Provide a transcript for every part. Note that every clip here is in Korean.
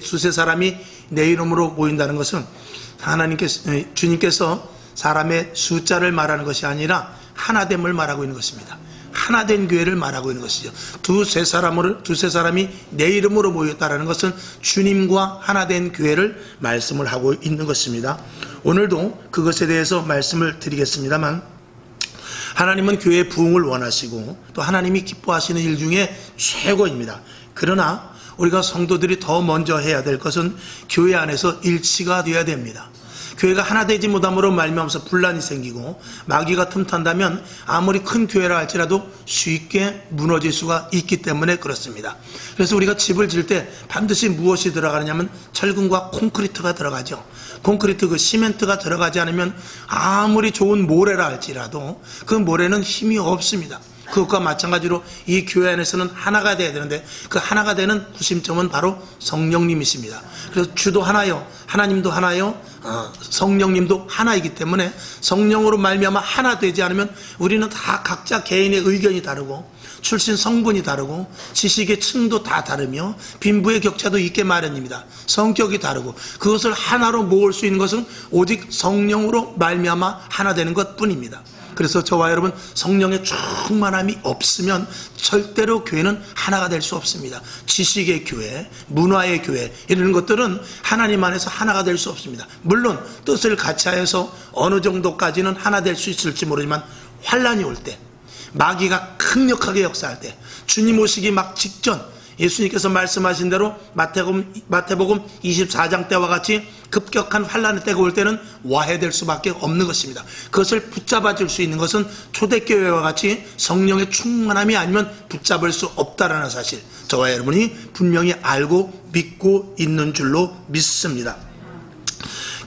두세 사람이 내 이름으로 모인다는 것은 주님께서 사람의 숫자를 말하는 것이 아니라 하나됨을 말하고 있는 것입니다. 하나된 교회를 말하고 있는 것이죠. 두세 사람이 내 이름으로 모였다라는 것은 주님과 하나된 교회를 말씀을 하고 있는 것입니다. 오늘도 그것에 대해서 말씀을 드리겠습니다만, 하나님은 교회의 부흥을 원하시고 또 하나님이 기뻐하시는 일 중에 최고입니다. 그러나 우리가 성도들이 더 먼저 해야 될 것은 교회 안에서 일치가 되어야 됩니다. 교회가 하나 되지 못함으로 말미암아서 분란이 생기고 마귀가 틈탄다면 아무리 큰 교회라 할지라도 쉽게 무너질 수가 있기 때문에 그렇습니다. 그래서 우리가 집을 지을 때 반드시 무엇이 들어가느냐면 철근과 콘크리트가 들어가죠. 콘크리트, 그 시멘트가 들어가지 않으면 아무리 좋은 모래라 할지라도 그 모래는 힘이 없습니다. 그것과 마찬가지로 이 교회 안에서는 하나가 돼야 되는데 그 하나가 되는 구심점은 바로 성령님이십니다. 그래서 주도 하나요, 하나님도 하나요, 성령님도 하나이기 때문에 성령으로 말미암아 하나 되지 않으면 우리는 다 각자 개인의 의견이 다르고 출신 성분이 다르고 지식의 층도 다 다르며 빈부의 격차도 있게 마련입니다. 성격이 다르고 그것을 하나로 모을 수 있는 것은 오직 성령으로 말미암아 하나 되는 것뿐입니다. 그래서 저와 여러분, 성령의 충만함이 없으면 절대로 교회는 하나가 될 수 없습니다. 지식의 교회, 문화의 교회, 이런 것들은 하나님 안에서 하나가 될 수 없습니다. 물론 뜻을 같이 하여서 어느 정도까지는 하나 될 수 있을지 모르지만 환란이 올 때, 마귀가 강력하게 역사할 때, 주님 오시기 막 직전, 예수님께서 말씀하신 대로 마태복음 24장 때와 같이 급격한 환란의 때가 올 때는 와해될 수밖에 없는 것입니다. 그것을 붙잡아줄 수 있는 것은 초대교회와 같이 성령의 충만함이 아니면 붙잡을 수 없다라는 사실, 저와 여러분이 분명히 알고 믿고 있는 줄로 믿습니다.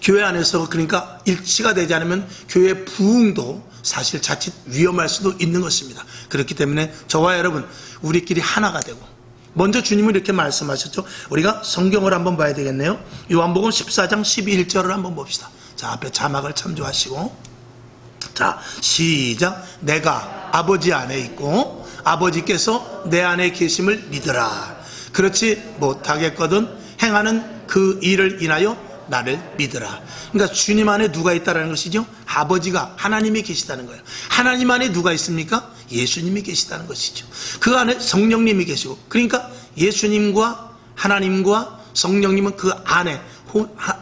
교회 안에서 그러니까 일치가 되지 않으면 교회의 부흥도 사실 자칫 위험할 수도 있는 것입니다. 그렇기 때문에 저와 여러분, 우리끼리 하나가 되고, 먼저 주님은 이렇게 말씀하셨죠. 우리가 성경을 한번 봐야 되겠네요. 요한복음 14장 12절을 한번 봅시다. 자, 앞에 자막을 참조하시고, 자, 시작. 내가 아버지 안에 있고 아버지께서 내 안에 계심을 믿으라. 그렇지 못하겠거든 행하는 그 일을 인하여 나를 믿으라. 그러니까 주님 안에 누가 있다는 것이죠? 아버지가, 하나님이 계시다는 거예요. 하나님 안에 누가 있습니까? 예수님이 계시다는 것이죠. 그 안에 성령님이 계시고, 그러니까 예수님과 하나님과 성령님은 그 안에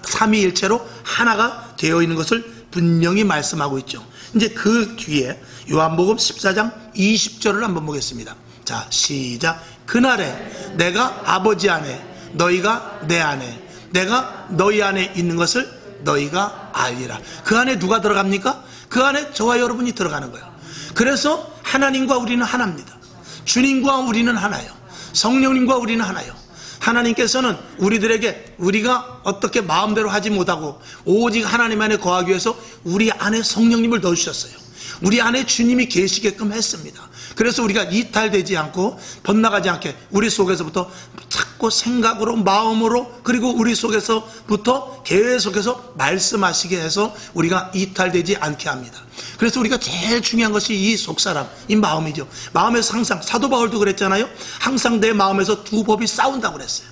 삼위일체로 하나가 되어 있는 것을 분명히 말씀하고 있죠. 이제 그 뒤에 요한복음 14장 20절을 한번 보겠습니다. 자, 시작. 그날에 내가 아버지 안에, 너희가 내 안에, 내가 너희 안에 있는 것을 너희가 알리라. 그 안에 누가 들어갑니까? 그 안에 저와 여러분이 들어가는 거예요. 그래서 하나님과 우리는 하나입니다. 주님과 우리는 하나예요. 성령님과 우리는 하나예요. 하나님께서는 우리들에게 우리가 어떻게 마음대로 하지 못하고 오직 하나님 안에 거하기 위해서 우리 안에 성령님을 넣으셨어요. 우리 안에 주님이 계시게끔 했습니다. 그래서 우리가 이탈되지 않고 번나가지 않게 우리 속에서부터 자꾸 생각으로, 마음으로, 그리고 우리 속에서부터 계속해서 말씀하시게 해서 우리가 이탈되지 않게 합니다. 그래서 우리가 제일 중요한 것이 이 속사람, 이 마음이죠. 마음에서 항상, 사도 바울도 그랬잖아요. 항상 내 마음에서 두 법이 싸운다고 그랬어요.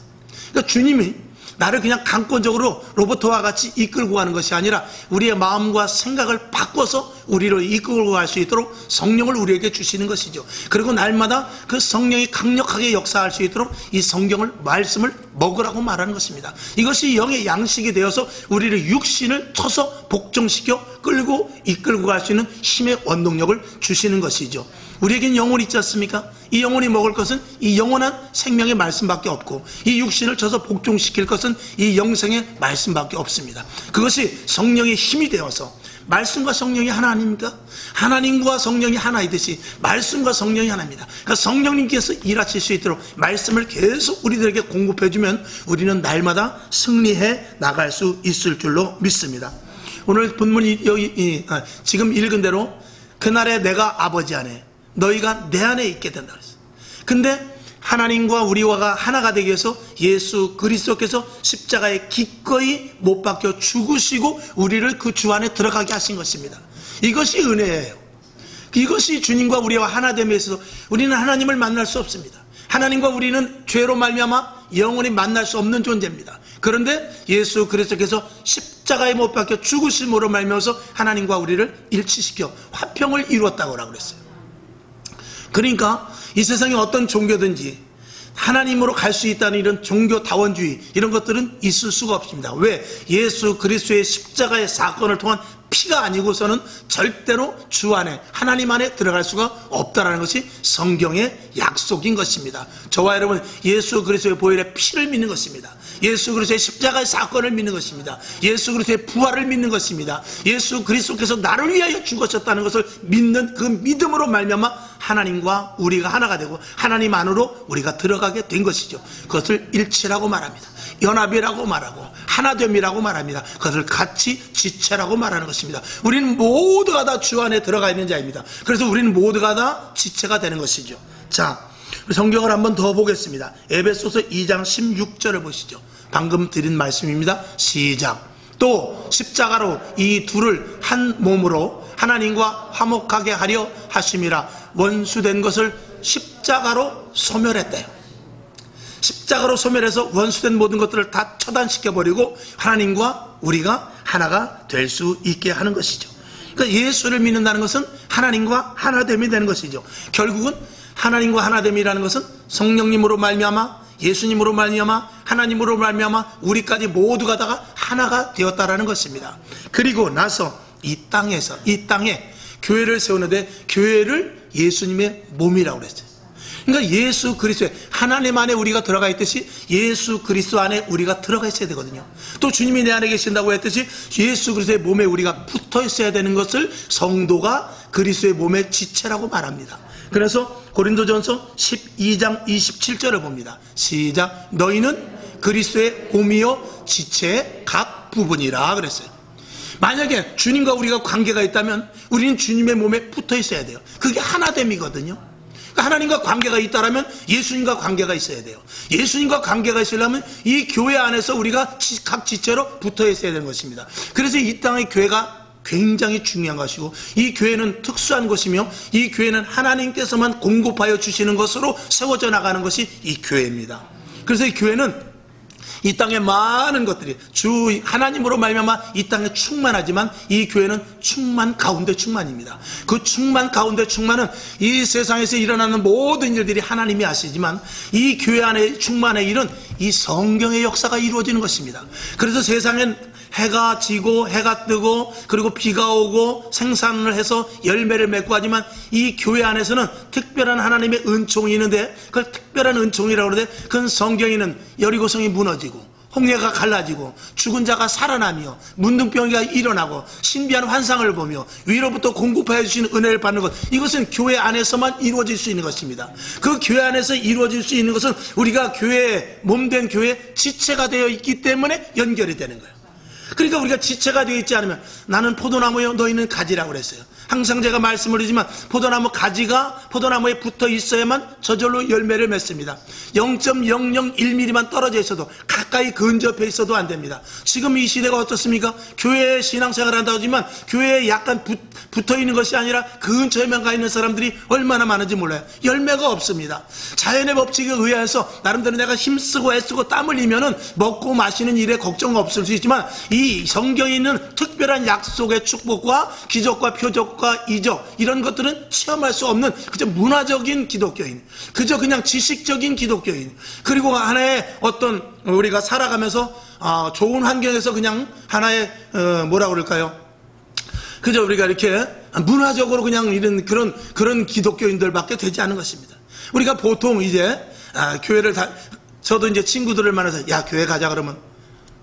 그러니까 주님이 나를 그냥 강권적으로 로봇과 같이 이끌고 가는 것이 아니라 우리의 마음과 생각을 바꿔서 우리를 이끌고 갈 수 있도록 성령을 우리에게 주시는 것이죠. 그리고 날마다 그 성령이 강력하게 역사할 수 있도록 이 성경을, 말씀을 먹으라고 말하는 것입니다. 이것이 영의 양식이 되어서 우리를 육신을 쳐서 복종시켜 끌고 이끌고 갈 수 있는 힘의 원동력을 주시는 것이죠. 우리에겐 영혼이 있지 않습니까? 이 영혼이 먹을 것은 이 영원한 생명의 말씀밖에 없고, 이 육신을 쳐서 복종시킬 것은 이 영생의 말씀밖에 없습니다. 그것이 성령의 힘이 되어서, 말씀과 성령이 하나 아닙니까? 하나님과 성령이 하나이듯이 말씀과 성령이 하나입니다. 그러니까 성령님께서 일하실 수 있도록 말씀을 계속 우리들에게 공급해주면 우리는 날마다 승리해 나갈 수 있을 줄로 믿습니다. 오늘 본문이 여기 지금 읽은 대로 그날에 내가 아버지 안에, 너희가 내 안에 있게 된다 그랬어요. 근데 하나님과 우리와가 하나가 되기 위해서 예수 그리스도께서 십자가에 기꺼이 못 박혀 죽으시고 우리를 그 주 안에 들어가게 하신 것입니다. 이것이 은혜예요. 이것이 주님과 우리와 하나 됨에 있어서 우리는 하나님을 만날 수 없습니다. 하나님과 우리는 죄로 말미암아 영원히 만날 수 없는 존재입니다. 그런데 예수 그리스도께서 십자가에 못 박혀 죽으심으로 말미암아서 하나님과 우리를 일치시켜 화평을 이루었다고 그랬어요. 그러니까 이 세상에 어떤 종교든지 하나님으로 갈 수 있다는 이런 종교다원주의 이런 것들은 있을 수가 없습니다. 왜? 예수 그리스도의 십자가의 사건을 통한 피가 아니고서는 절대로 주 안에 하나님 안에 들어갈 수가 없다는 것이 성경의 약속인 것입니다. 저와 여러분 예수 그리스도의 보혈의 피를 믿는 것입니다. 예수 그리스도의 십자가의 사건을 믿는 것입니다. 예수 그리스도의 부활을 믿는 것입니다. 예수 그리스도께서 나를 위하여 죽으셨다는 것을 믿는 그 믿음으로 말미암아 하나님과 우리가 하나가 되고 하나님 안으로 우리가 들어가게 된 것이죠. 그것을 일치라고 말합니다. 연합이라고 말하고 하나됨이라고 말합니다. 그것을 같이 지체라고 말하는 것입니다. 우리는 모두가 다 주 안에 들어가 있는 자입니다. 그래서 우리는 모두가 다 지체가 되는 것이죠. 자, 성경을 한번 더 보겠습니다. 에베소서 2장 16절을 보시죠. 방금 드린 말씀입니다. 시작. 또 십자가로 이 둘을 한 몸으로 하나님과 화목하게 하려 하심이라. 원수된 것을 십자가로 소멸했대요. 십자가로 소멸해서 원수된 모든 것들을 다 처단시켜버리고 하나님과 우리가 하나가 될 수 있게 하는 것이죠. 그러니까 예수를 믿는다는 것은 하나님과 하나됨이 되는 것이죠. 결국은 하나님과 하나됨이라는 것은 성령님으로 말미암아 예수님으로 말미암아 하나님으로 말미암아 우리까지 모두가 다가 하나가 되었다라는 것입니다. 그리고 나서 이 땅에 교회를 세우는데 교회를 예수님의 몸이라고 그랬어요. 그러니까 예수 그리스도에 하나님 안에 우리가 들어가 있듯이 예수 그리스도 안에 우리가 들어가 있어야 되거든요. 또 주님이 내 안에 계신다고 했듯이 예수 그리스도의 몸에 우리가 붙어 있어야 되는 것을 성도가 그리스도의 몸의 지체라고 말합니다. 그래서 고린도전서 12장 27절을 봅니다. 시작. 너희는 그리스도의 몸이요 지체의 각 부분이라 그랬어요. 만약에 주님과 우리가 관계가 있다면 우리는 주님의 몸에 붙어 있어야 돼요. 그게 하나됨이거든요. 하나님과 관계가 있다면 예수님과 관계가 있어야 돼요. 예수님과 관계가 있으려면 이 교회 안에서 우리가 각 지체로 붙어 있어야 되는 것입니다. 그래서 이 땅의 교회가 굉장히 중요한 것이고 이 교회는 특수한 것이며 이 교회는 하나님께서만 공급하여 주시는 것으로 세워져 나가는 것이 이 교회입니다. 그래서 이 교회는 이 땅의 많은 것들이 주 하나님으로 말미암아 이 땅에 충만하지만 이 교회는 충만 가운데 충만입니다. 그 충만 가운데 충만은 이 세상에서 일어나는 모든 일들이 하나님이 아시지만 이 교회 안에 충만의 일은 이 성경의 역사가 이루어지는 것입니다. 그래서 세상엔 해가 지고 해가 뜨고 그리고 비가 오고 생산을 해서 열매를 맺고 하지만 이 교회 안에서는 특별한 하나님의 은총이 있는데 그걸 특별한 은총이라고 그러는데 그건 성경에는 여리고성이 무너지고 홍해가 갈라지고 죽은 자가 살아나며 문둥병이가 일어나고 신비한 환상을 보며 위로부터 공급하여 주시는 은혜를 받는 것, 이것은 교회 안에서만 이루어질 수 있는 것입니다. 그 교회 안에서 이루어질 수 있는 것은 우리가 교회에 몸된 교회 지체가 되어 있기 때문에 연결이 되는 거예요. 그러니까 우리가 지체가 되어 있지 않으면 나는 포도나무요 너희는 가지라고 그랬어요. 항상 제가 말씀을 드리지만 포도나무 가지가 포도나무에 붙어 있어야만 저절로 열매를 맺습니다. 0.001mm만 떨어져 있어도 가까이 근접해 있어도 안 됩니다. 지금 이 시대가 어떻습니까? 교회에 신앙생활을 한다고 하지만 교회에 약간 붙어 있는 것이 아니라 근처에만 가 있는 사람들이 얼마나 많은지 몰라요. 열매가 없습니다. 자연의 법칙에 의해서 나름대로 내가 힘쓰고 애쓰고 땀 흘리면은 먹고 마시는 일에 걱정 없을 수 있지만 이 성경에 있는 특별한 약속의 축복과 기적과 표적과 이적 이런 것들은 체험할 수 없는 그저 문화적인 기독교인, 그저 그냥 지식적인 기독교인, 그리고 하나의 어떤 우리가 살아가면서 좋은 환경에서 그냥 하나의 뭐라 그럴까요? 그저 우리가 이렇게 문화적으로 그냥 이런 그런 기독교인들밖에 되지 않은 것입니다. 우리가 보통 이제 교회를 저도 이제 친구들을 만나서 야 교회 가자 그러면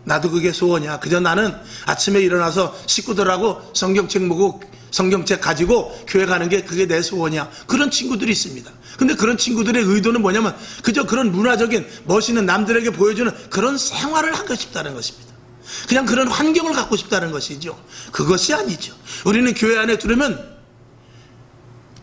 나도 그게 소원이야. 그저 나는 아침에 일어나서 식구들하고 성경책 보고 성경책 가지고 교회 가는 게 그게 내 소원이야. 그런 친구들이 있습니다. 근데 그런 친구들의 의도는 뭐냐면 그저 그런 문화적인 멋있는 남들에게 보여주는 그런 생활을 하고 싶다는 것입니다. 그냥 그런 환경을 갖고 싶다는 것이죠. 그것이 아니죠. 우리는 교회 안에 들으면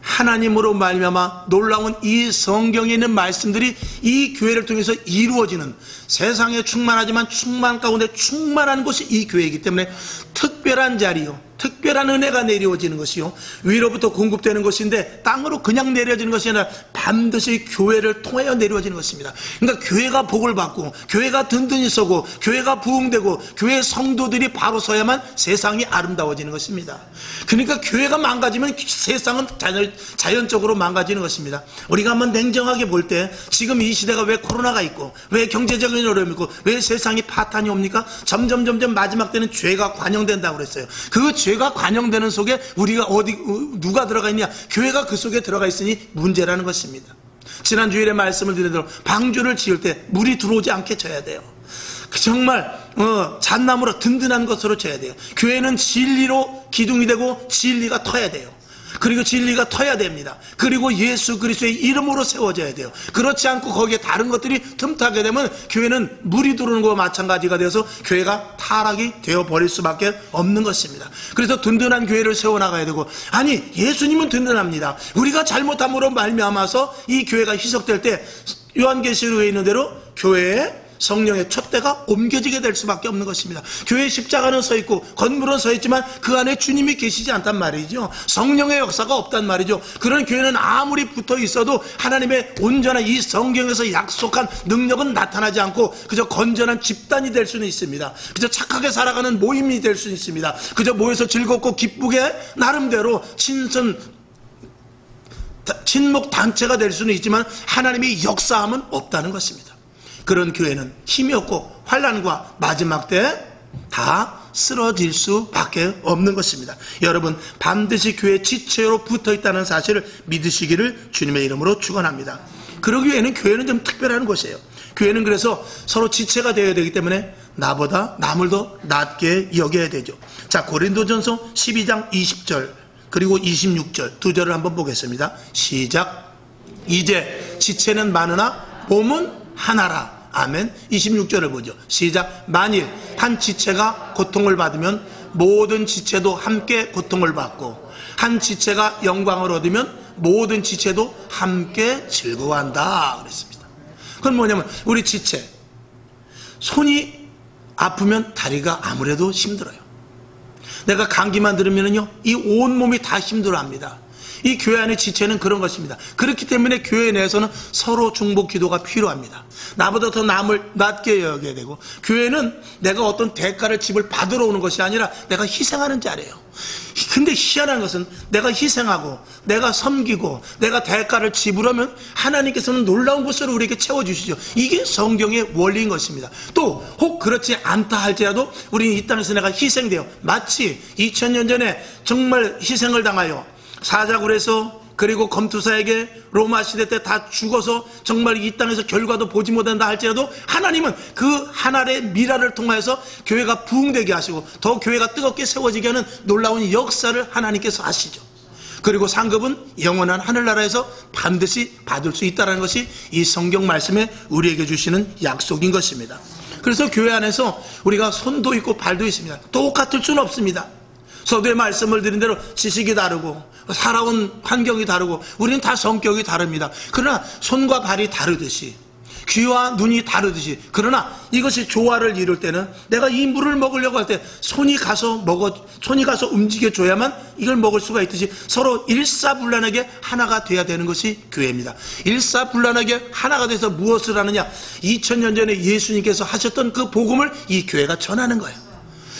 하나님으로 말미암아 놀라운 이 성경에 있는 말씀들이 이 교회를 통해서 이루어지는 세상에 충만하지만 충만 가운데 충만한 곳이 이 교회이기 때문에 특별히 특별한 자리요, 특별한 은혜가 내려오지는 것이요, 위로부터 공급되는 것인데 땅으로 그냥 내려지는 것이 아니라 반드시 교회를 통하여 내려지는 것입니다. 그러니까 교회가 복을 받고, 교회가 든든히 서고, 교회가 부흥되고, 교회 성도들이 바로 서야만 세상이 아름다워지는 것입니다. 그러니까 교회가 망가지면 세상은 자연적으로 망가지는 것입니다. 우리가 한번 냉정하게 볼 때 지금 이 시대가 왜 코로나가 있고, 왜 경제적인 어려움이 있고, 왜 세상이 파탄이 옵니까? 점점 마지막 때는 죄가 관영된다고 그랬어요. 그 죄가 관영되는 속에 우리가 누가 들어가 있냐? 교회가 그 속에 들어가 있으니 문제라는 것입니다. 지난 주일에 말씀을 드린 대로 방주를 지을 때 물이 들어오지 않게 져야 돼요. 정말 잣나무로 든든한 것으로 져야 돼요. 교회는 진리로 기둥이 되고 진리가 터야 돼요. 그리고 진리가 터야 됩니다. 그리고 예수 그리스도의 이름으로 세워져야 돼요. 그렇지 않고 거기에 다른 것들이 틈타게 되면 교회는 물이 들어오는 것과 마찬가지가 되어서 교회가 타락이 되어버릴 수밖에 없는 것입니다. 그래서 든든한 교회를 세워나가야 되고, 아니 예수님은 든든합니다. 우리가 잘못함으로 말미암아서 이 교회가 희석될 때 요한계시록에 있는 대로 교회에 성령의 촛대가 옮겨지게 될 수밖에 없는 것입니다. 교회에 십자가는 서 있고 건물은 서 있지만 그 안에 주님이 계시지 않단 말이죠. 성령의 역사가 없단 말이죠. 그런 교회는 아무리 붙어 있어도 하나님의 온전한 이 성경에서 약속한 능력은 나타나지 않고 그저 건전한 집단이 될 수는 있습니다. 그저 착하게 살아가는 모임이 될 수는 있습니다. 그저 모여서 즐겁고 기쁘게 나름대로 친목 단체가 될 수는 있지만 하나님의 역사함은 없다는 것입니다. 그런 교회는 힘이 없고 환난과 마지막 때 다 쓰러질 수밖에 없는 것입니다. 여러분, 반드시 교회 지체로 붙어 있다는 사실을 믿으시기를 주님의 이름으로 축원합니다. 그러기 위해는 교회는 좀 특별한 곳이에요. 교회는 그래서 서로 지체가 되어야 되기 때문에 나보다 남을 더 낮게 여겨야 되죠. 자, 고린도전서 12장 20절 그리고 26절 두 절을 한번 보겠습니다. 시작. 이제 지체는 많으나 몸은 하나라. 아멘. 26절을 보죠. 시작. 만일 한 지체가 고통을 받으면 모든 지체도 함께 고통을 받고, 한 지체가 영광을 얻으면 모든 지체도 함께 즐거워한다 그랬습니다. 그건 뭐냐면 우리 지체, 손이 아프면 다리가 아무래도 힘들어요. 내가 감기만 들으면요 이 온몸이 다 힘들어합니다. 이 교회 안의 지체는 그런 것입니다. 그렇기 때문에 교회 내에서는 서로 중보 기도가 필요합니다. 나보다 더 남을 낮게 여겨야 되고, 교회는 내가 어떤 대가를 집을 받으러 오는 것이 아니라 내가 희생하는 자리예요. 근데 희한한 것은 내가 희생하고 내가 섬기고 내가 대가를 지불하면 하나님께서는 놀라운 것으로 우리에게 채워주시죠. 이게 성경의 원리인 것입니다. 또 혹 그렇지 않다 할지라도 우리는 이 땅에서 내가 희생돼요. 마치 2000년 전에 정말 희생을 당하여 사자굴에서 그리고 검투사에게 로마 시대 때 다 죽어서 정말 이 땅에서 결과도 보지 못한다 할지라도 하나님은 그 하나의 미라를 통하여서 교회가 부흥되게 하시고 더 교회가 뜨겁게 세워지게 하는 놀라운 역사를 하나님께서 하시죠. 그리고 상급은 영원한 하늘나라에서 반드시 받을 수 있다는 것이 이 성경 말씀에 우리에게 주시는 약속인 것입니다. 그래서 교회 안에서 우리가 손도 있고 발도 있습니다. 똑같을 수는 없습니다. 서두에 말씀을 드린 대로 지식이 다르고 살아온 환경이 다르고 우리는 다 성격이 다릅니다. 그러나 손과 발이 다르듯이 귀와 눈이 다르듯이, 그러나 이것이 조화를 이룰 때는 내가 이 물을 먹으려고 할 때 손이 가서 움직여줘야만 이걸 먹을 수가 있듯이 서로 일사불란하게 하나가 돼야 되는 것이 교회입니다. 일사불란하게 하나가 돼서 무엇을 하느냐? 2000년 전에 예수님께서 하셨던 그 복음을 이 교회가 전하는 거예요.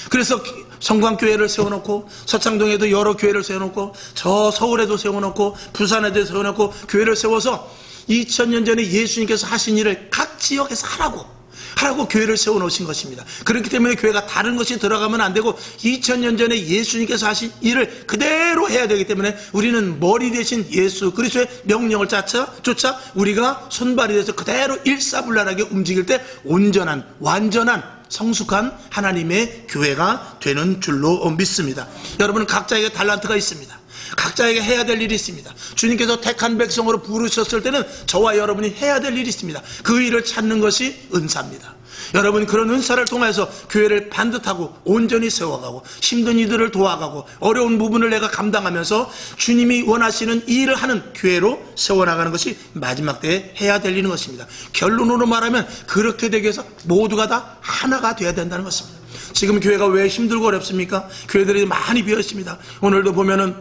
그래서 성광교회를 세워놓고 서창동에도 여러 교회를 세워놓고 저 서울에도 세워놓고 부산에도 세워놓고 교회를 세워서 2000년 전에 예수님께서 하신 일을 각 지역에서 하라고 교회를 세워놓으신 것입니다. 그렇기 때문에 교회가 다른 것이 들어가면 안 되고 2000년 전에 예수님께서 하신 일을 그대로 해야 되기 때문에 우리는 머리 대신 예수 그리스도의 명령을 쫓아 우리가 손발이 돼서 그대로 일사불란하게 움직일 때 온전한 완전한 성숙한 하나님의 교회가 되는 줄로 믿습니다. 여러분은 각자에게 달란트가 있습니다. 각자에게 해야 될 일이 있습니다. 주님께서 택한 백성으로 부르셨을 때는 저와 여러분이 해야 될 일이 있습니다. 그 일을 찾는 것이 은사입니다. 여러분, 그런 은사를 통해서 교회를 반듯하고 온전히 세워가고 힘든 이들을 도와가고 어려운 부분을 내가 감당하면서 주님이 원하시는 이 일을 하는 교회로 세워나가는 것이 마지막 때에 해야 될 일인 것입니다. 결론으로 말하면 그렇게 되기 위해서 모두가 다 하나가 되어야 된다는 것입니다. 지금 교회가 왜 힘들고 어렵습니까? 교회들이 많이 비어 있습니다. 오늘도 보면은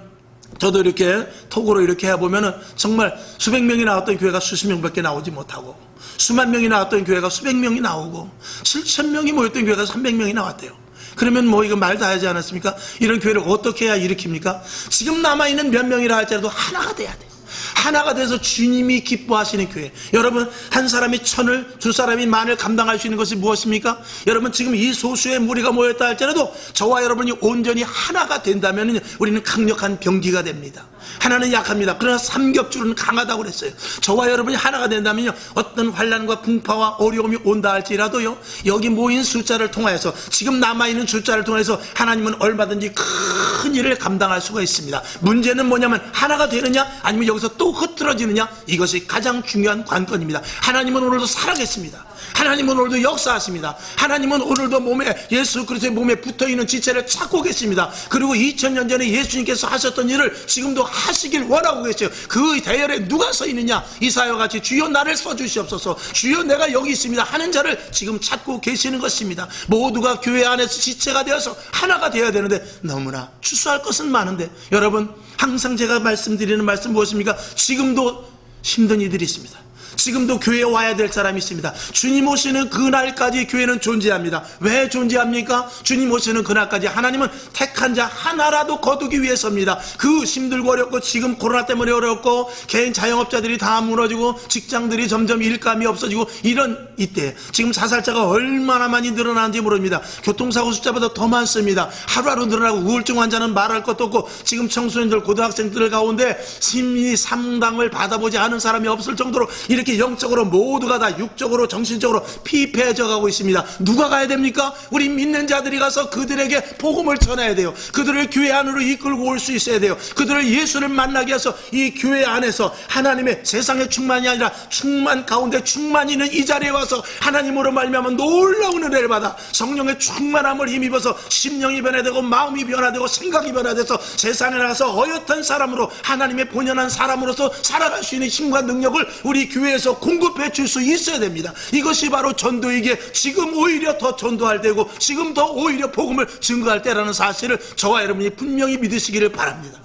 저도 이렇게 톡으로 이렇게 해보면은 정말 수백 명이 나왔던 교회가 수십 명밖에 나오지 못하고, 수만 명이 나왔던 교회가 수백 명이 나오고, 7천 명이 모였던 교회가 300명이 나왔대요. 그러면 뭐 이거 말 다 하지 않았습니까? 이런 교회를 어떻게 해야 일으킵니까? 지금 남아있는 몇 명이라 할지라도 하나가 돼야 돼요. 하나가 돼서 주님이 기뻐하시는 교회. 여러분, 한 사람이 1000을, 두 사람이 10,000을 감당할 수 있는 것이 무엇입니까? 여러분, 지금 이 소수의 무리가 모였다 할지라도 저와 여러분이 온전히 하나가 된다면 우리는 강력한 병기가 됩니다. 하나는 약합니다. 그러나 삼겹줄은 강하다고 그랬어요. 저와 여러분이 하나가 된다면요, 어떤 환난과 풍파와 어려움이 온다 할지라도요, 여기 모인 숫자를 통하여서, 지금 남아있는 숫자를 통해서 하나님은 얼마든지 큰 일을 감당할 수가 있습니다. 문제는 뭐냐면 하나가 되느냐 아니면 여기서 또 흐트러지느냐, 이것이 가장 중요한 관건입니다. 하나님은 오늘도 살아계십니다. 하나님은 오늘도 역사하십니다. 하나님은 오늘도 몸에, 예수 그리스도의 몸에 붙어있는 지체를 찾고 계십니다. 그리고 2000년 전에 예수님께서 하셨던 일을 지금도 하시길 원하고 계세요. 그 대열에 누가 서 있느냐, 이사야와 같이 주여 나를 써주시옵소서, 주여 내가 여기 있습니다 하는 자를 지금 찾고 계시는 것입니다. 모두가 교회 안에서 지체가 되어서 하나가 되어야 되는데 너무나 추수할 것은 많은데, 여러분, 항상 제가 말씀드리는 말씀 무엇입니까? 지금도 힘든 이들이 있습니다. 지금도 교회에 와야 될 사람이 있습니다. 주님 오시는 그날까지 교회는 존재합니다. 왜 존재합니까? 주님 오시는 그날까지 하나님은 택한 자 하나라도 거두기 위해서입니다. 그 힘들고 어렵고, 지금 코로나 때문에 어렵고, 개인 자영업자들이 다 무너지고, 직장들이 점점 일감이 없어지고, 이런 이때 지금 자살자가 얼마나 많이 늘어나는지 모릅니다. 교통사고 숫자보다 더 많습니다. 하루하루 늘어나고, 우울증 환자는 말할 것도 없고, 지금 청소년들, 고등학생들 가운데 심리 상담을 받아보지 않은 사람이 없을 정도로 이렇게 영적으로 모두가 다 육적으로 정신적으로 피폐해져 가고 있습니다. 누가 가야 됩니까? 우리 믿는 자들이 가서 그들에게 복음을 전해야 돼요. 그들을 교회 안으로 이끌고 올 수 있어야 돼요. 그들을 예수를 만나게 해서 이 교회 안에서 하나님의, 세상의 충만이 아니라 충만 가운데 충만이 있는 이 자리에 와서 하나님으로 말미암아 놀라운 은혜를 받아 성령의 충만함을 힘입어서 심령이 변화되고, 마음이 변화되고, 생각이 변화돼서 세상에 나가서 어엿한 사람으로, 하나님의 본연한 사람으로서 살아갈 수 있는 힘과 능력을 우리 교회에서 공급해 줄 수 있어야 됩니다. 이것이 바로 전도이기에 지금 오히려 더 전도할 때고, 지금 더 오히려 복음을 증거할 때라는 사실을 저와 여러분이 분명히 믿으시기를 바랍니다.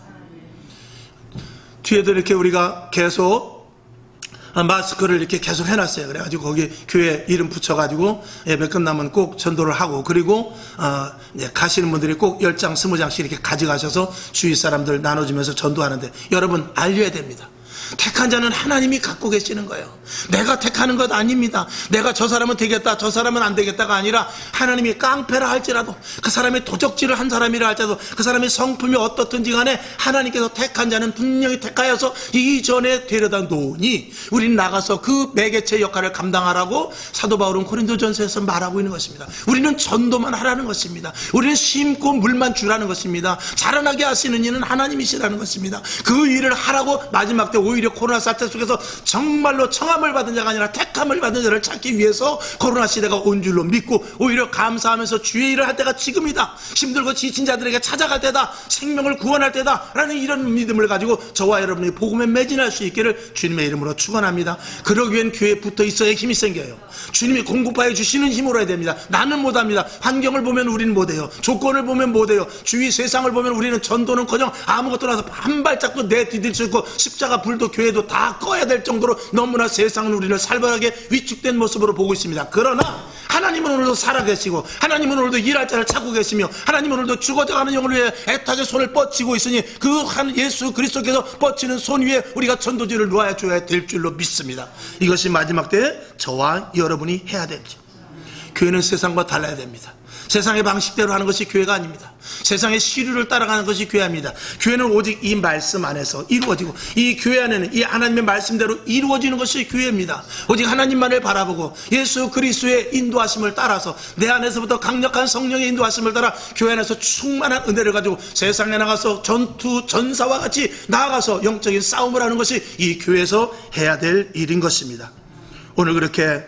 뒤에도 이렇게 우리가 계속 마스크를 이렇게 계속 해놨어요. 그래가지고 거기 교회 이름 붙여가지고 예배 끝나면 꼭 전도를 하고, 그리고 가시는 분들이 꼭 10장 20장씩 이렇게 가져가셔서 주위 사람들 나눠주면서 전도하는데, 여러분 알려야 됩니다. 택한 자는 하나님이 갖고 계시는 거예요. 내가 택하는 것 아닙니다. 내가 저 사람은 되겠다, 저 사람은 안 되겠다가 아니라, 하나님이 깡패라 할지라도, 그 사람이 도적질을 한 사람이라 할지라도, 그 사람의 성품이 어떻든지 간에 하나님께서 택한 자는 분명히 택하여서 이전에 데려다 놓으니 우리는 나가서 그 매개체 역할을 감당하라고 사도 바울은 고린도전서에서 말하고 있는 것입니다. 우리는 전도만 하라는 것입니다. 우리는 심고 물만 주라는 것입니다. 자라나게 하시는 이는 하나님이시라는 것입니다. 그 일을 하라고 마지막 때 오히려 코로나 사태 속에서 정말로 청함을 받은 자가 아니라 택함을 받은 자를 찾기 위해서 코로나 시대가 온 줄로 믿고, 오히려 감사하면서 주의 일을 할 때가 지금이다, 힘들고 지친 자들에게 찾아갈 때다, 생명을 구원할 때다 라는 이런 믿음을 가지고 저와 여러분이 복음에 매진할 수 있기를 주님의 이름으로 축원합니다. 그러기 위한 교회에 붙어 있어야 힘이 생겨요. 주님이 공급하여 주시는 힘으로 해야 됩니다. 나는 못합니다. 환경을 보면 우리는 못해요. 조건을 보면 못해요. 주위 세상을 보면 우리는 전도는커녕 아무것도 나서 한 발짝도 내디딜 수 있고, 십자가 불도 교회도 다 꺼야 될 정도로 너무나 세상은 우리를 살벌하게 위축된 모습으로 보고 있습니다. 그러나 하나님은 오늘도 살아계시고, 하나님은 오늘도 일할 자를 찾고 계시며, 하나님은 오늘도 죽어져가는 영을 위해 애타게 손을 뻗치고 있으니, 그 한 예수 그리스도께서 뻗치는 손 위에 우리가 전도지를 놓아줘야 될 줄로 믿습니다. 이것이 마지막 때에 저와 여러분이 해야 됩니다. 교회는 세상과 달라야 됩니다. 세상의 방식대로 하는 것이 교회가 아닙니다. 세상의 시류를 따라가는 것이 교회입니다. 교회는 오직 이 말씀 안에서 이루어지고, 이 교회 안에는 이 하나님의 말씀대로 이루어지는 것이 교회입니다. 오직 하나님만을 바라보고 예수 그리스도의 인도하심을 따라서, 내 안에서부터 강력한 성령의 인도하심을 따라 교회 안에서 충만한 은혜를 가지고 세상에 나가서 전투 전사와 같이 나아가서 영적인 싸움을 하는 것이 이 교회에서 해야 될 일인 것입니다. 오늘 그렇게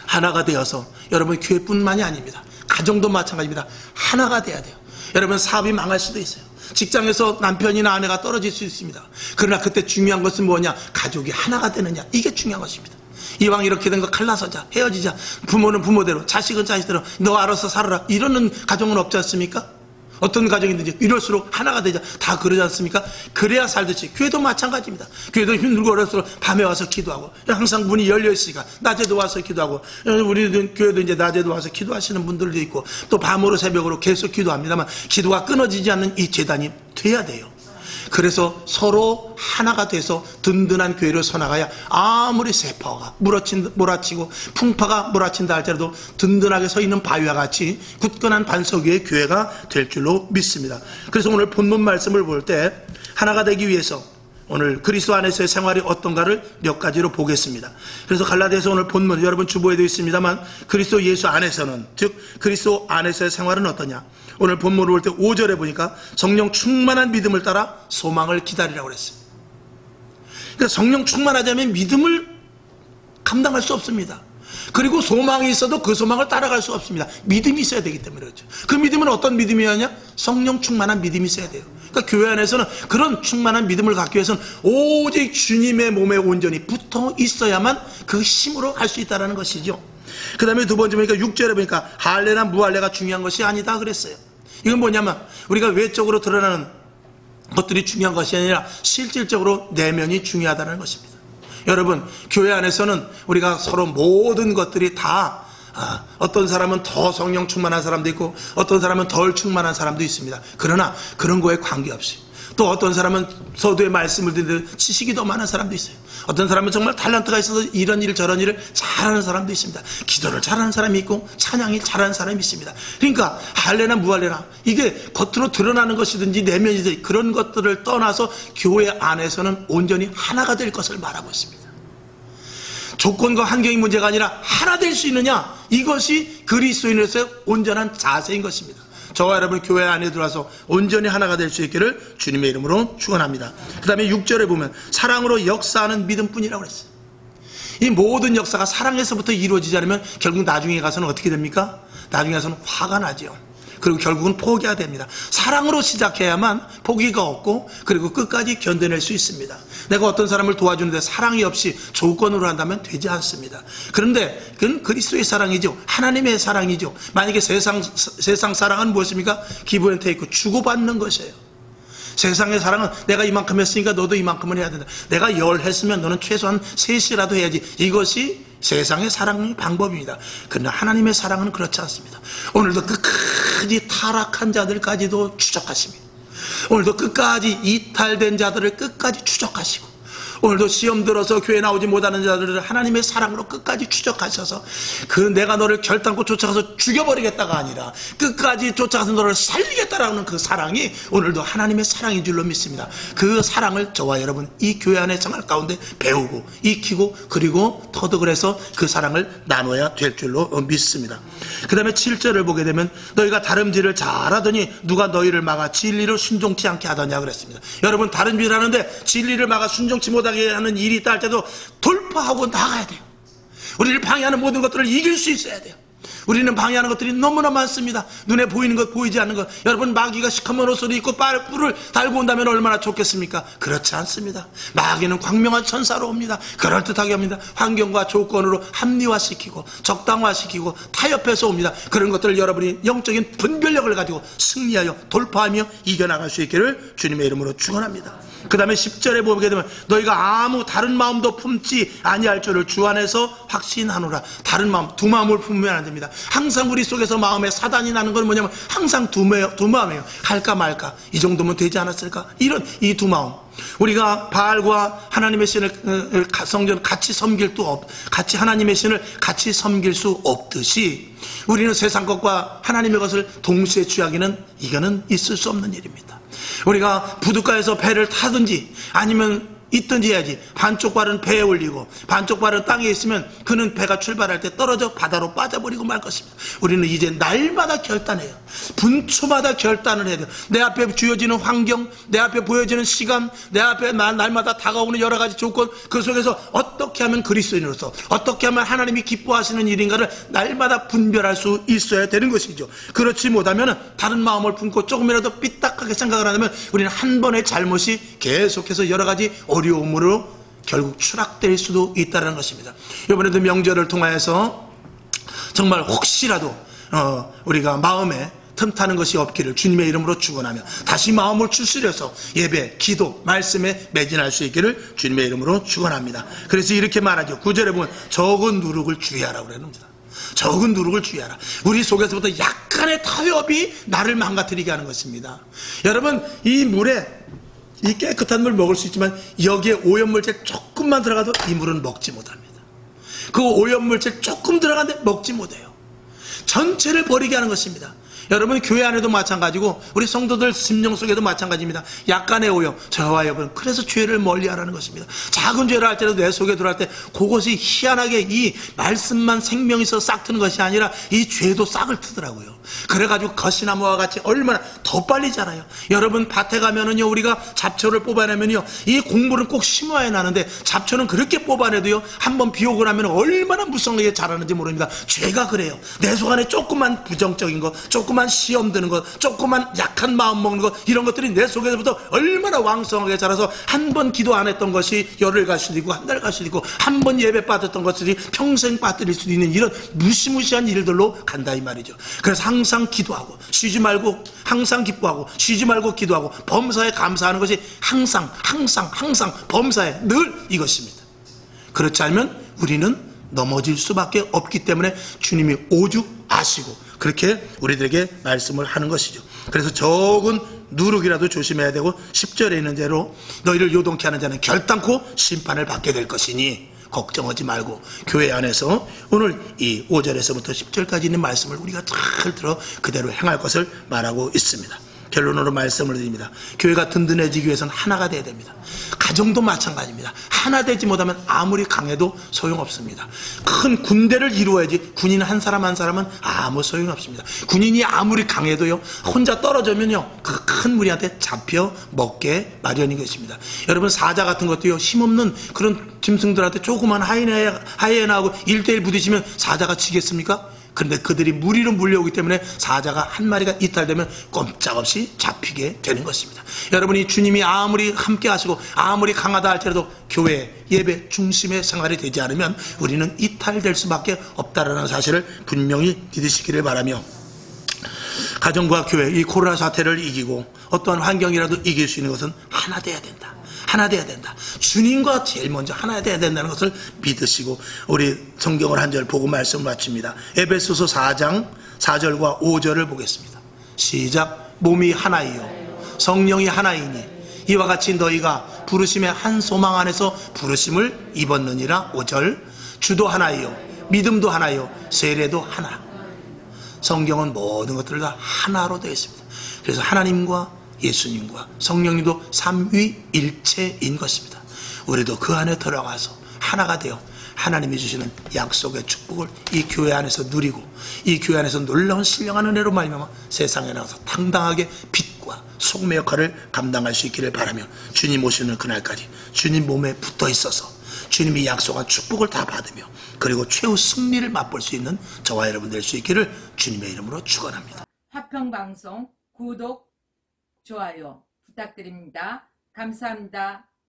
하나가 되어서, 여러분 교회뿐만이 아닙니다. 가정도 마찬가지입니다. 하나가 돼야 돼요. 여러분 사업이 망할 수도 있어요. 직장에서 남편이나 아내가 떨어질 수 있습니다. 그러나 그때 중요한 것은 뭐냐? 가족이 하나가 되느냐, 이게 중요한 것입니다. 이왕 이렇게 된 거 갈라서자, 헤어지자. 부모는 부모대로, 자식은 자식대로, 너 알아서 살아라. 이러는 가정은 없지 않습니까? 어떤 가정이든지 이럴수록 하나가 되자. 다 그러지 않습니까? 그래야 살듯이. 교회도 마찬가지입니다. 교회도 힘들고 어려울수록 밤에 와서 기도하고, 항상 문이 열려 있으니까 낮에도 와서 기도하고, 우리 교회도 이제 낮에도 와서 기도하시는 분들도 있고, 또 밤으로 새벽으로 계속 기도합니다만, 기도가 끊어지지 않는 이 재단이 돼야 돼요. 그래서 서로 하나가 돼서 든든한 교회를 서나가야 아무리 세파가 몰아치고 풍파가 몰아친다 할지라도 든든하게 서 있는 바위와 같이 굳건한 반석 위의 교회가 될 줄로 믿습니다. 그래서 오늘 본문 말씀을 볼 때 하나가 되기 위해서 오늘 그리스도 안에서의 생활이 어떤가를 몇 가지로 보겠습니다. 그래서 갈라디아서 오늘 본문, 여러분 주보에도 있습니다만, 그리스도 예수 안에서는, 즉 그리스도 안에서의 생활은 어떠냐. 오늘 본문을 볼 때 5절에 보니까 성령 충만한 믿음을 따라 소망을 기다리라고 그랬어요. 그러니까 성령 충만하자면 믿음을 감당할 수 없습니다. 그리고 소망이 있어도 그 소망을 따라갈 수 없습니다. 믿음이 있어야 되기 때문에 그렇죠. 그 믿음은 어떤 믿음이었냐? 성령 충만한 믿음이 있어야 돼요. 그러니까 교회 안에서는 그런 충만한 믿음을 갖기 위해서는 오직 주님의 몸에 온전히 붙어 있어야만 그 힘으로 할 수 있다는 것이죠. 그 다음에 두 번째 보니까 6절에 보니까 할례나 무할례가 중요한 것이 아니다 그랬어요. 이건 뭐냐면 우리가 외적으로 드러나는 것들이 중요한 것이 아니라 실질적으로 내면이 중요하다는 것입니다. 여러분, 교회 안에서는 우리가 서로 모든 것들이 다 어떤 사람은 더 성령 충만한 사람도 있고 어떤 사람은 덜 충만한 사람도 있습니다. 그러나 그런 거에 관계없이 또 어떤 사람은 서두에 말씀을 듣는데 지식이 더 많은 사람도 있어요. 어떤 사람은 정말 탤런트가 있어서 이런 일 저런 일을 잘하는 사람도 있습니다. 기도를 잘하는 사람이 있고 찬양이 잘하는 사람이 있습니다. 그러니까 할례나 무할례나 이게 겉으로 드러나는 것이든지 내면이든지 그런 것들을 떠나서 교회 안에서는 온전히 하나가 될 것을 말하고 있습니다. 조건과 환경이 문제가 아니라 하나 될 수 있느냐, 이것이 그리스도인으로서의 온전한 자세인 것입니다. 저와 여러분 교회 안에 들어와서 온전히 하나가 될 수 있기를 주님의 이름으로 축원합니다. 그 다음에 6절에 보면 사랑으로 역사하는 믿음뿐이라고 그랬어요. 이 모든 역사가 사랑에서부터 이루어지지 않으면 결국 나중에 가서는 어떻게 됩니까? 나중에 가서는 화가 나죠. 그리고 결국은 포기해야 됩니다. 사랑으로 시작해야만 포기가 없고 그리고 끝까지 견뎌낼 수 있습니다. 내가 어떤 사람을 도와주는데 사랑이 없이 조건으로 한다면 되지 않습니다. 그런데 그건 그리스도의 사랑이죠. 하나님의 사랑이죠. 만약에 세상 사랑은 무엇입니까? 기브 앤 테이크, 주고받는 것이에요. 세상의 사랑은 내가 이만큼 했으니까 너도 이만큼은 해야 된다. 내가 10 했으면 너는 최소한 3이라도 해야지. 이것이 세상의 사랑의 방법입니다. 그러나 하나님의 사랑은 그렇지 않습니다. 오늘도 끝까지 타락한 자들까지도 추적하십니다. 오늘도 끝까지 이탈된 자들을 끝까지 추적하시고 오늘도 시험 들어서 교회 나오지 못하는 자들을 하나님의 사랑으로 끝까지 추적하셔서 그 내가 너를 결단코 쫓아가서 죽여버리겠다가 아니라 끝까지 쫓아가서 너를 살리겠다라는 그 사랑이 오늘도 하나님의 사랑인 줄로 믿습니다. 그 사랑을 저와 여러분 이 교회 안의 생활 가운데 배우고 익히고 그리고 터득을 해서 그 사랑을 나눠야 될 줄로 믿습니다. 그 다음에 7절을 보게 되면 너희가 다름질을 잘하더니 누가 너희를 막아 진리를 순종치 않게 하더냐 그랬습니다. 여러분 다름질 하는데 진리를 막아 순종치 못하게 하는 일이 있다 할 때도 돌파하고 나가야 돼요. 우리를 방해하는 모든 것들을 이길 수 있어야 돼요. 우리는 방해하는 것들이 너무나 많습니다. 눈에 보이는 것 보이지 않는 것. 여러분 마귀가 시커먼 옷을 입고 뿔을 달고 온다면 얼마나 좋겠습니까? 그렇지 않습니다. 마귀는 광명한 천사로 옵니다. 그럴듯하게 옵니다. 환경과 조건으로 합리화시키고 적당화시키고 타협해서 옵니다. 그런 것들을 여러분이 영적인 분별력을 가지고 승리하여 돌파하며 이겨나갈 수 있기를 주님의 이름으로 축원합니다. 그 다음에 10절에 보게 되면 너희가 아무 다른 마음도 품지 아니할 줄을 주 안에서 확신하노라. 다른 마음, 두 마음을 품으면 안 됩니다. 항상 우리 속에서 마음에 사단이 나는 건 뭐냐면 항상 두 마음이에요. 할까 말까 이 정도면 되지 않았을까, 이런 이 두 마음. 우리가 바알과 하나님의 신을 성전 같이 섬길 같이 하나님의 신을 같이 섬길 수 없듯이 우리는 세상 것과 하나님의 것을 동시에 취하기는 이거는 있을 수 없는 일입니다. 우리가 부둣가에서 배를 타든지 아니면 있든지 해야지. 반쪽 발은 배에 올리고 반쪽 발은 땅에 있으면 그는 배가 출발할 때 떨어져 바다로 빠져버리고 말 것입니다. 우리는 이제 날마다 결단해요. 분초마다 결단을 해야 돼요. 내 앞에 주어지는 환경, 내 앞에 보여지는 시간, 내 앞에 날마다 다가오는 여러 가지 조건, 그 속에서 어떻게 하면 그리스도인으로서 어떻게 하면 하나님이 기뻐하시는 일인가를 날마다 분별할 수 있어야 되는 것이죠. 그렇지 못하면 다른 마음을 품고 조금이라도 삐딱하게 생각을 하면 우리는 한 번의 잘못이 계속해서 여러 가지 어려움으로 결국 추락될 수도 있다는 것입니다. 이번에도 명절을 통하여서 정말 혹시라도 우리가 마음에 틈타는 것이 없기를 주님의 이름으로 축원하며 다시 마음을 추스려서 예배, 기도, 말씀에 매진할 수 있기를 주님의 이름으로 축원합니다. 그래서 이렇게 말하죠. 9절에 보면 적은 누룩을 주의하라고 그럽니다. 적은 누룩을 주의하라. 우리 속에서부터 약간의 타협이 나를 망가뜨리게 하는 것입니다. 여러분, 이 물에 이 깨끗한 물 먹을 수 있지만 여기에 오염물질 조금만 들어가도 이 물은 먹지 못합니다. 그 오염물질 조금 들어가는데 먹지 못해요. 전체를 버리게 하는 것입니다. 여러분, 교회 안에도 마찬가지고 우리 성도들 심령 속에도 마찬가지입니다. 약간의 오염, 저와 여러분, 그래서 죄를 멀리하라는 것입니다. 작은 죄를 할 때도 내 속에 들어갈 때 그것이 희한하게 이 말씀만 생명이 있어 싹 트는 것이 아니라 이 죄도 싹을 트더라고요. 그래가지고 거시나무와 같이 얼마나 더 빨리 자라요. 여러분, 밭에 가면은요, 우리가 잡초를 뽑아내면요, 이 곡물은 꼭 심어야 나는데 잡초는 그렇게 뽑아내도요, 한번 비 오고 나면 얼마나 무성하게 자라는지 모릅니다. 죄가 그래요. 내 속 안에 조그만 부정적인 것, 조그만 시험 드는 것, 조그만 약한 마음 먹는 것, 이런 것들이 내 속에서부터 얼마나 왕성하게 자라서 한 번 기도 안 했던 것이 열흘 갈 수도 있고 한 달 갈 수도 있고 한 번 예배 빠졌던 것들이 평생 빠뜨릴 수도 있는 이런 무시무시한 일들로 간다 이 말이죠. 그래서 항상 기도하고 쉬지 말고, 항상 기뻐하고 쉬지 말고 기도하고 범사에 감사하는 것이 항상 범사에 늘 이것입니다. 그렇지 않으면 우리는 넘어질 수밖에 없기 때문에 주님이 오죽 아시고 그렇게 우리들에게 말씀을 하는 것이죠. 그래서 적은 누룩이라도 조심해야 되고 10절에 있는 대로 너희를 요동케 하는 자는 결단코 심판을 받게 될 것이니 걱정하지 말고, 교회 안에서 오늘 이 5절에서부터 10절까지 있는 말씀을 우리가 잘 들어 그대로 행할 것을 말하고 있습니다. 결론으로 말씀을 드립니다. 교회가 든든해지기 위해서는 하나가 돼야 됩니다. 가정도 마찬가지입니다. 하나 되지 못하면 아무리 강해도 소용없습니다. 큰 군대를 이루어야지 군인 한 사람 한 사람은 아무 소용없습니다. 군인이 아무리 강해도요, 혼자 떨어지면요, 그 큰 무리한테 잡혀 먹게 마련인 것입니다. 여러분, 사자 같은 것도요, 힘없는 그런 짐승들한테 조그만 하이에나하고 1대1 부딪히면 사자가 지겠습니까? 그런데 그들이 무리로 물려오기 때문에 사자가 한 마리가 이탈되면 꼼짝없이 잡히게 되는 것입니다. 여러분이 주님이 아무리 함께 하시고 아무리 강하다 할지라도 교회 예배 중심의 생활이 되지 않으면 우리는 이탈될 수밖에 없다는 사실을 분명히 믿으시기를 바라며, 가정과 교회, 이 코로나 사태를 이기고 어떠한 환경이라도 이길 수 있는 것은 하나 돼야 된다. 하나 돼야 된다. 주님과 제일 먼저 하나 돼야 된다는 것을 믿으시고 우리 성경을 한 절 보고 말씀을 마칩니다. 에베소서 4장 4절과 5절을 보겠습니다. 시작. 몸이 하나이요 성령이 하나이니 이와 같이 너희가 부르심의 한 소망 안에서 부르심을 입었느니라. 5절. 주도 하나이요 믿음도 하나이요 세례도 하나. 성경은 모든 것들을 다 하나로 되어 있습니다. 그래서 하나님과 예수님과 성령님도 삼위일체인 것입니다. 우리도 그 안에 들어가서 하나가 되어 하나님이 주시는 약속의 축복을 이 교회 안에서 누리고 이 교회 안에서 놀라운 신령한 은혜로 말미암아 세상에 나가서 당당하게 빛과 소금의 역할을 감당할 수 있기를 바라며, 주님 오시는 그날까지 주님 몸에 붙어 있어서 주님이 약속한 축복을 다 받으며 그리고 최후 승리를 맛볼 수 있는 저와 여러분 될 수 있기를 주님의 이름으로 축원합니다. 화평방송 구독, 좋아요 부탁드립니다. 감사합니다.